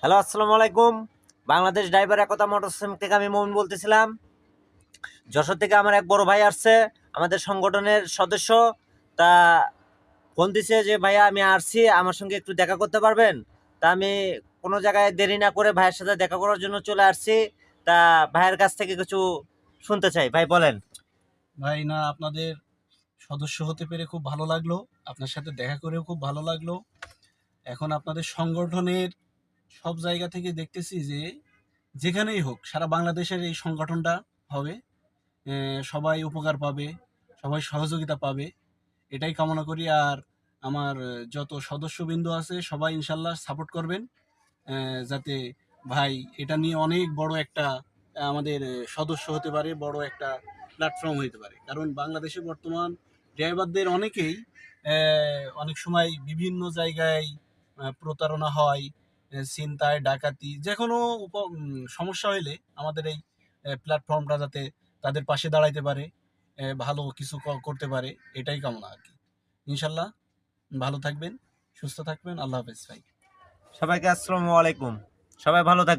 Hello, আসসালামু আলাইকুম। Bangladesh driver একতা motorcycle থেকে আমি মমিন বলতেছিলাম। যশোর থেকে আমার এক বড় ভাই আসছে, আমাদের সংগঠনের সদস্য। তা ফোন দিছে যে ভাইয়া আমি আসছি, আমার সঙ্গে একটু দেখা করতে পারবেন? তা আমি কোনো জায়গায় দেরি না করে ভাইয়ের সাথে দেখা করার জন্য চলে আসছি। তা ভাইয়ের কাছ থেকে কিছু শুনতে চাই, ভাই বলেন। ভাই না, আপনাদের সদস্য হতে পেরে খুব ভালো লাগলো। আপনার সাথে দেখা করেও খুব ভালো লাগলো। এখন আপনাদের সংগঠনের সব জায়গা থেকে দেখতেছি যে যেখানেই হোক সারা বাংলাদেশের এই সংগঠনটা হবে। সবাই উপকার পাবে, সবাই সহযোগিতা পাবে, এটাই কামনা করি। আর আমার যত সদস্যবৃন্দ আছে সবাই ইনশাল্লাহ সাপোর্ট করবেন, যাতে ভাই এটা নিয়ে অনেক বড় একটা আমাদের সদস্য হতে পারে, বড় একটা প্ল্যাটফর্ম হতে পারে। কারণ বাংলাদেশে বর্তমান ড্রাইভারদের অনেকেই অনেক সময় বিভিন্ন জায়গায় প্রতারণা হয়, ছিনতাই ডাকাতি যে কোনো সমস্যা হইলে আমাদের এই প্ল্যাটফর্মটা যাতে তাদের পাশে দাঁড়াইতে পারে, ভালো কিছু করতে পারে, এটাই কামনা আর কি। ইনশাল্লাহ ভালো থাকবেন, সুস্থ থাকবেন। আল্লাহ হাফেজ ভাই। সবাইকে আসসালামু আলাইকুম। সবাই ভালো থাকবেন।